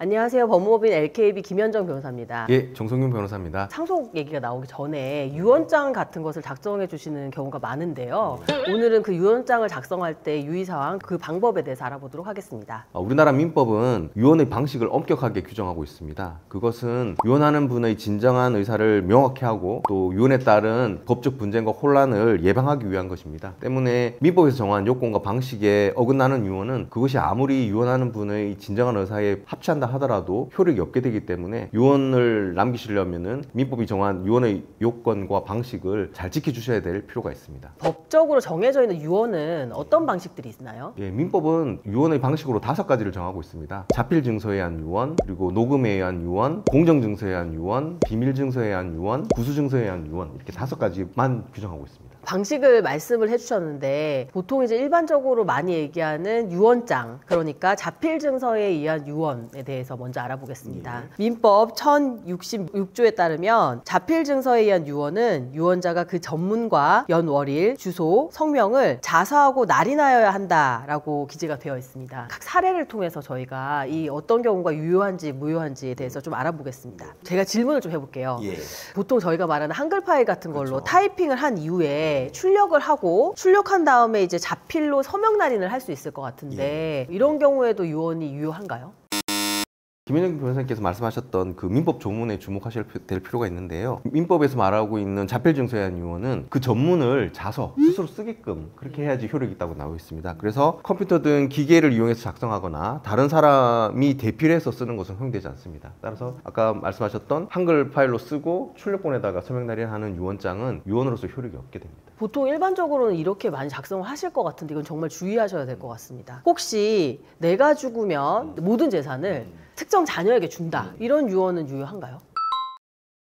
안녕하세요. 법무법인 LKB 김현정 변호사입니다. 예, 정성균 변호사입니다. 상속 얘기가 나오기 전에 유언장 같은 것을 작성해 주시는 경우가 많은데요. 오늘은 그 유언장을 작성할 때 유의사항, 그 방법에 대해서 알아보도록 하겠습니다. 우리나라 민법은 유언의 방식을 엄격하게 규정하고 있습니다. 그것은 유언하는 분의 진정한 의사를 명확히 하고 또 유언에 따른 법적 분쟁과 혼란을 예방하기 위한 것입니다. 때문에 민법에서 정한 요건과 방식에 어긋나는 유언은 그것이 아무리 유언하는 분의 진정한 의사에 합치한다 하더라도 효력이 없게 되기 때문에 유언을 남기시려면은 민법이 정한 유언의 요건과 방식을 잘 지켜주셔야 될 필요가 있습니다. 법적으로 정해져 있는 유언은 어떤 방식들이 있나요? 예, 민법은 유언의 방식으로 5가지를 정하고 있습니다. 자필 증서에 의한 유언, 그리고 녹음에 의한 유언, 공정 증서에 의한 유언, 비밀 증서에 의한 유언, 구수 증서에 의한 유언, 이렇게 5가지만 규정하고 있습니다. 방식을 말씀을 해주셨는데 보통 이제 일반적으로 많이 얘기하는 유언장, 그러니까 자필 증서에 의한 유언에 대해서 먼저 알아보겠습니다. 민법 1066조에 따르면 자필 증서에 의한 유언은 유언자가 그 전문과 연월일, 주소, 성명을 자서하고 날인하여야 한다라고 기재가 되어 있습니다. 각 사례를 통해서 저희가 이 어떤 경우가 유효한지 무효한지에 대해서 좀 알아보겠습니다. 제가 질문을 좀 해볼게요. 예. 보통 저희가 말하는 한글 파일 같은 걸로 그렇죠. 타이핑을 한 이후에 출력을 하고 출력한 다음에 이제 자필로 서명 날인을 할 수 있을 것 같은데 이런 경우에도 유언이 유효한가요? 김현정 변호사님께서 말씀하셨던 그 민법 조문에 주목하셔야 될 필요가 있는데요. 민법에서 말하고 있는 자필 증서에 의한 유언은 그 전문을 자서 스스로 쓰게끔 그렇게 해야지 효력이 있다고 나오고 있습니다. 그래서 컴퓨터 등 기계를 이용해서 작성하거나 다른 사람이 대필 해서 쓰는 것은 허용되지 않습니다. 따라서 아까 말씀하셨던 한글 파일로 쓰고 출력본에다가 서명 날인하는 유언장은 유언으로서 효력이 없게 됩니다. 보통 일반적으로는 이렇게 많이 작성을 하실 것 같은데 이건 정말 주의하셔야 될 것 같습니다. 혹시 내가 죽으면 모든 재산을 특정 자녀에게 준다, 이런 유언은 유효한가요?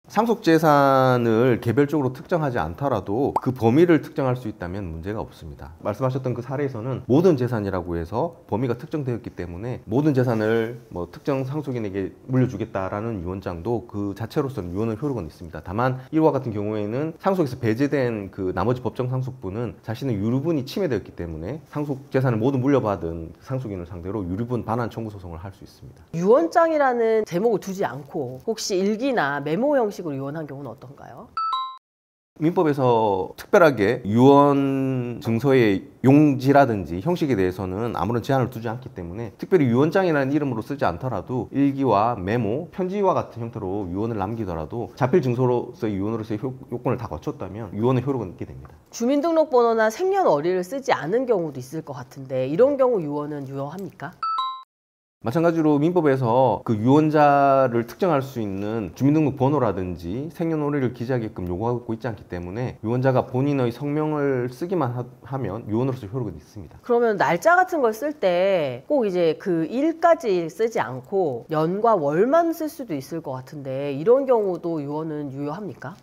상속재산을 개별적으로 특정하지 않더라도 그 범위를 특정할 수 있다면 문제가 없습니다. 말씀하셨던 그 사례에서는 모든 재산이라고 해서 범위가 특정되었기 때문에 모든 재산을 특정 상속인에게 물려주겠다라는 유언장도 그 자체로서는 유언의 효력은 있습니다. 다만 이와 같은 경우에는 상속에서 배제된 그 나머지 법정 상속분은 자신의 유류분이 침해되었기 때문에 상속재산을 모두 물려받은 상속인을 상대로 유류분 반환 청구 소송을 할 수 있습니다. 유언장이라는 제목을 두지 않고 혹시 일기나 메모 형식으로 유언한 경우는 어떤가요? 민법에서 특별하게 유언 증서의 용지라든지 형식에 대해서는 아무런 제한을 두지 않기 때문에 특별히 유언장이라는 이름으로 쓰지 않더라도 일기와 메모, 편지와 같은 형태로 유언을 남기더라도 자필 증서로서의 유언으로서의 요건을 다 거쳤다면 유언의 효력은 있게 됩니다. 주민등록번호나 생년월일을 쓰지 않은 경우도 있을 것 같은데 이런 경우 유언은 유효합니까? 마찬가지로 민법에서 그 유언자를 특정할 수 있는 주민등록 번호라든지 생년월일을 기재하게끔 요구하고 있지 않기 때문에 유언자가 본인의 성명을 쓰기만 하면 유언으로서 효력은 있습니다. 그러면 날짜 같은 걸 쓸 때 꼭 이제 그 일까지 쓰지 않고 연과 월만 쓸 수도 있을 것 같은데 이런 경우도 유언은 유효합니까?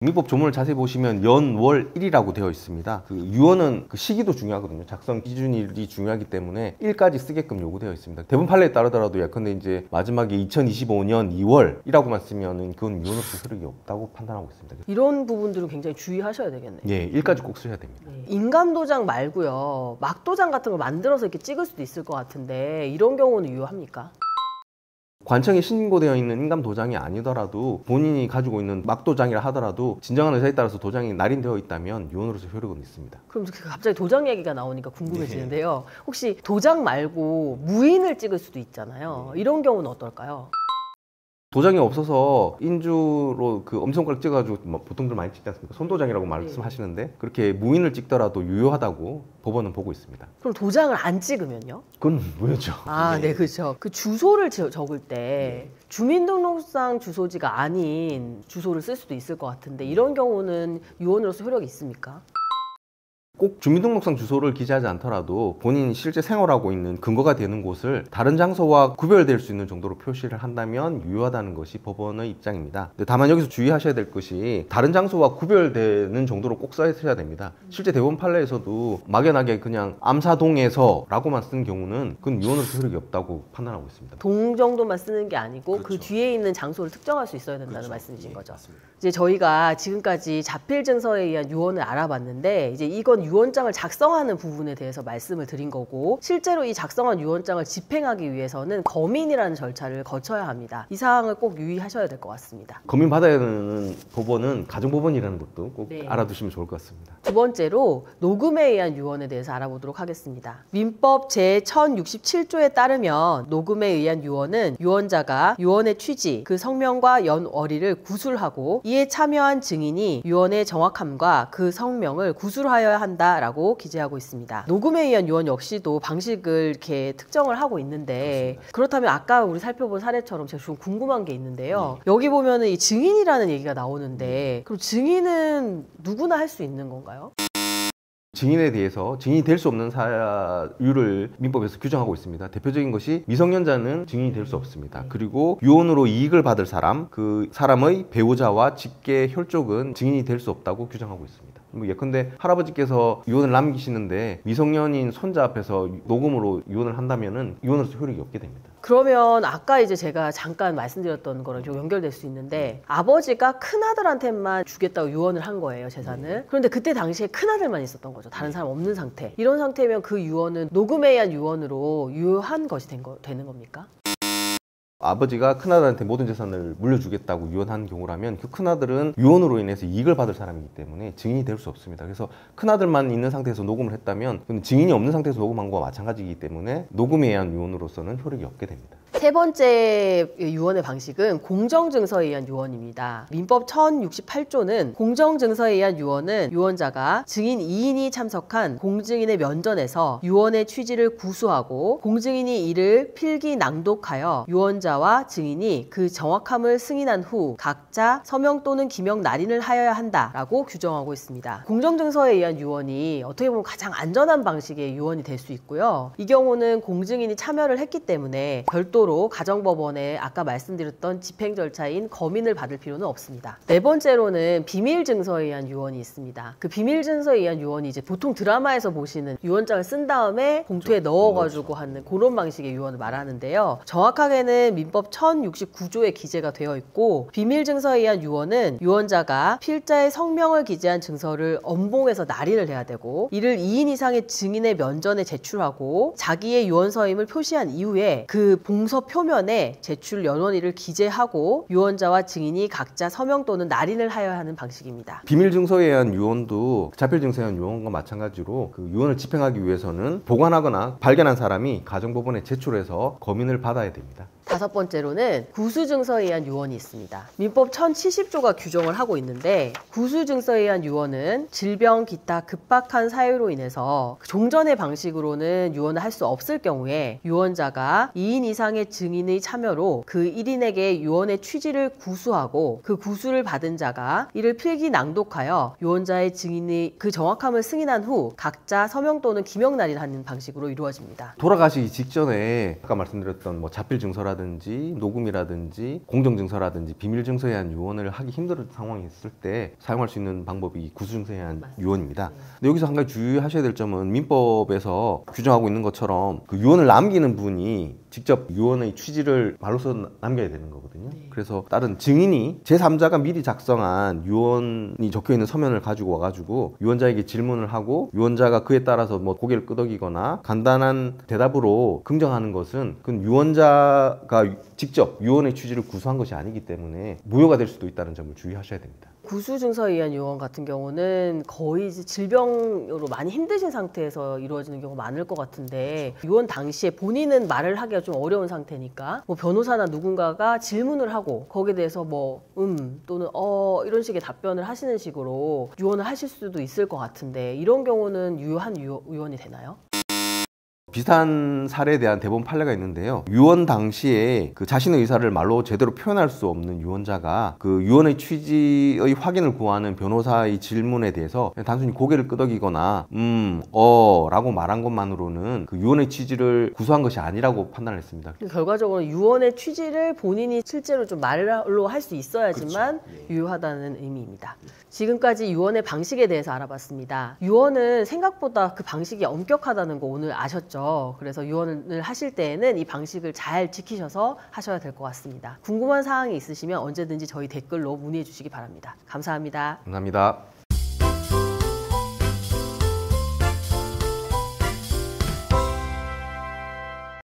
민법 조문을 자세히 보시면 연, 월, 일이라고 되어 있습니다. 그 유언은 그 시기도 중요하거든요. 작성 기준일이 중요하기 때문에 일까지 쓰게끔 요구되어 있습니다. 대부분 판례에 따르더라도 예컨대 이제 마지막에 2025년 2월이라고만 쓰면은 그건 유언으로서 효력이 없다고 판단하고 있습니다. 이런 부분들은 굉장히 주의하셔야 되겠네요. 예, 일까지 꼭 쓰셔야 됩니다. 인감 도장 말고요, 막 도장 같은 걸 만들어서 이렇게 찍을 수도 있을 것 같은데 이런 경우는 유효합니까? 관청에 신고되어 있는 인감 도장이 아니더라도 본인이 가지고 있는 막도장이라 하더라도 진정한 의사에 따라서 도장이 날인되어 있다면 유언으로서 효력은 있습니다. 그럼 갑자기 도장 얘기가 나오니까 궁금해지는데요. 혹시 도장 말고 무인을 찍을 수도 있잖아요. 이런 경우는 어떨까요? 도장이 없어서 인주로 그 엄지손가락 찍어가지고 보통들 많이 찍지 않습니까? 손도장이라고 말씀하시는데 그렇게 무인을 찍더라도 유효하다고 법원은 보고 있습니다. 그럼 도장을 안 찍으면요? 그건 무효죠. 네, 그렇죠. 그 주소를 적을 때 주민등록상 주소지가 아닌 주소를 쓸 수도 있을 것 같은데 이런 경우는 유언으로서 효력이 있습니까? 꼭 주민등록상 주소를 기재하지 않더라도 본인이 실제 생활하고 있는 근거가 되는 곳을 다른 장소와 구별될 수 있는 정도로 표시를 한다면 유효하다는 것이 법원의 입장입니다. 다만 여기서 주의하셔야 될 것이 다른 장소와 구별되는 정도로 꼭 써야 됩니다. 실제 대법원 판례에서도 막연하게 그냥 암사동에서 라고만 쓰는 경우는 그건 유언으로서 효력이 없다고 판단하고 있습니다. 동 정도만 쓰는 게 아니고 그렇죠. 그 뒤에 있는 장소를 특정할 수 있어야 된다는 말씀이신 거죠. 맞습니다. 이제 저희가 지금까지 자필 증서에 의한 유언을 알아봤는데 이제 이건 유언장을 작성하는 부분에 대해서 말씀을 드린 거고, 실제로 이 작성한 유언장을 집행하기 위해서는 거민이라는 절차를 거쳐야 합니다. 이 사항을 꼭 유의하셔야 될 것 같습니다. 거민 받아야 하는 법원은 가정법원이라는 것도 꼭 네. 알아두시면 좋을 것 같습니다. 두 번째로 녹음에 의한 유언에 대해서 알아보도록 하겠습니다. 민법 제1067조에 따르면 녹음에 의한 유언은 유언자가 유언의 취지, 그 성명과 연월일을 구술하고 이에 참여한 증인이 유언의 정확함과 그 성명을 구술하여야 한다라고 기재하고 있습니다. 녹음에 의한 유언 역시도 방식을 이렇게 특정을 하고 있는데, 그렇다면 아까 우리 살펴본 사례처럼 제가 좀 궁금한 게 있는데요. 여기 보면은 이 증인이라는 얘기가 나오는데, 그럼 증인은 누구나 할 수 있는 건가요? 증인에 대해서 증인이 될 수 없는 사유를 민법에서 규정하고 있습니다. 대표적인 것이 미성년자는 증인이 될 수 없습니다. 그리고 유언으로 이익을 받을 사람, 그 사람의 배우자와 직계 혈족은 증인이 될 수 없다고 규정하고 있습니다. 뭐 예컨대 할아버지께서 유언을 남기시는데 미성년인 손자 앞에서 녹음으로 유언을 한다면은 유언으로서 효력이 없게 됩니다. 그러면 아까 이제 제가 잠깐 말씀드렸던 거랑 좀 연결될 수 있는데, 아버지가 큰아들한테만 주겠다고 유언을 한 거예요, 재산을. 그런데 그때 당시에 큰아들만 있었던 거죠. 다른 사람 없는 상태. 이런 상태면 그 유언은 녹음에 의한 유언으로 유효한 것이 되는 겁니까? 아버지가 큰아들한테 모든 재산을 물려주겠다고 유언한 경우라면 그 큰아들은 유언으로 인해서 이익을 받을 사람이기 때문에 증인이 될 수 없습니다. 그래서 큰아들만 있는 상태에서 녹음을 했다면 증인이 없는 상태에서 녹음한 거와 마찬가지이기 때문에 녹음에 의한 유언으로서는 효력이 없게 됩니다. 세 번째 유언의 방식은 공정증서에 의한 유언입니다. 민법 1068조는 공정증서에 의한 유언은 유언자가 증인 2인이 참석한 공증인의 면전에서 유언의 취지를 구수하고 공증인이 이를 필기 낭독하여 유언자와 증인이 그 정확함을 승인한 후 각자 서명 또는 기명 날인을 하여야 한다라고 규정하고 있습니다. 공정증서에 의한 유언이 어떻게 보면 가장 안전한 방식의 유언이 될 수 있고요. 이 경우는 공증인이 참여를 했기 때문에 별도로 가정법원에 아까 말씀드렸던 집행 절차인 거민을 받을 필요는 없습니다. 네 번째로는 비밀증서에 의한 유언이 있습니다. 그 비밀증서에 의한 유언이 이제 보통 드라마에서 보시는 유언장을 쓴 다음에 봉투에 넣어가지고 하는 그런 방식의 유언을 말하는데요. 정확하게는 민법 1069조에 기재가 되어 있고, 비밀증서에 의한 유언은 유언자가 필자의 성명을 기재한 증서를 엄봉해서 날인을 해야 되고, 이를 2인 이상의 증인의 면전에 제출하고 자기의 유언서임을 표시한 이후에 그 봉서 표면에 제출 연원일을 기재하고 유언자와 증인이 각자 서명 또는 날인을 하여야 하는 방식입니다. 비밀증서에 의한 유언도 자필증서에 의한 유언과 마찬가지로 그 유언을 집행하기 위해서는 보관하거나 발견한 사람이 가정법원에 제출해서 검인을 받아야 됩니다. 다섯 번째로는 구수증서에 의한 유언이 있습니다. 민법 1070조가 규정을 하고 있는데, 구수증서에 의한 유언은 질병 기타 급박한 사유로 인해서 종전의 방식으로는 유언을 할 수 없을 경우에 유언자가 2인 이상의 증인의 참여로 그 1인에게 유언의 취지를 구수하고 그 구수를 받은 자가 이를 필기 낭독하여 유언자의 증인의 그 정확함을 승인한 후 각자 서명 또는 기명 날인하는 방식으로 이루어집니다. 돌아가시기 직전에 아까 말씀드렸던 뭐 자필증서라든지 녹음이라든지 공정증서라든지 비밀증서에 의한 유언을 하기 힘든 상황이 있을 때 사용할 수 있는 방법이 구수증서에 의한 유언입니다. 근데 여기서 한 가지 주의하셔야 될 점은 민법에서 규정하고 있는 것처럼 그 유언을 남기는 분이 직접 유언의 취지를 말로써 남겨야 되는 거거든요. 그래서 다른 증인이 제3자가 미리 작성한 유언이 적혀있는 서면을 가지고 와가지고 유언자에게 질문을 하고 유언자가 그에 따라서 뭐 고개를 끄덕이거나 간단한 대답으로 긍정하는 것은 그건 유언자가 직접 유언의 취지를 구수한 것이 아니기 때문에 무효가 될 수도 있다는 점을 주의하셔야 됩니다. 구수증서에 의한 유언 같은 경우는 거의 이제 질병으로 많이 힘드신 상태에서 이루어지는 경우가 많을 것 같은데, 유언 당시에 본인은 말을 하기가 좀 어려운 상태니까 뭐 변호사나 누군가가 질문을 하고 거기에 대해서 뭐 또는 이런 식의 답변을 하시는 식으로 유언을 하실 수도 있을 것 같은데, 이런 경우는 유효한 유언이 되나요? 비슷한 사례에 대한 대법원 판례가 있는데요. 유언 당시에 그 자신의 의사를 말로 제대로 표현할 수 없는 유언자가 그 유언의 취지의 확인을 구하는 변호사의 질문에 대해서 단순히 고개를 끄덕이거나 라고 말한 것만으로는 그 유언의 취지를 구수한 것이 아니라고 판단을 했습니다. 결과적으로 유언의 취지를 본인이 실제로 좀 말로 할 수 있어야지만 유효하다는 의미입니다. 지금까지 유언의 방식에 대해서 알아봤습니다. 유언은 생각보다 그 방식이 엄격하다는 거 오늘 아셨죠? 그래서 유언을 하실 때에는 이 방식을 잘 지키셔서 하셔야 될 것 같습니다. 궁금한 사항이 있으시면 언제든지 저희 댓글로 문의해 주시기 바랍니다. 감사합니다. 감사합니다.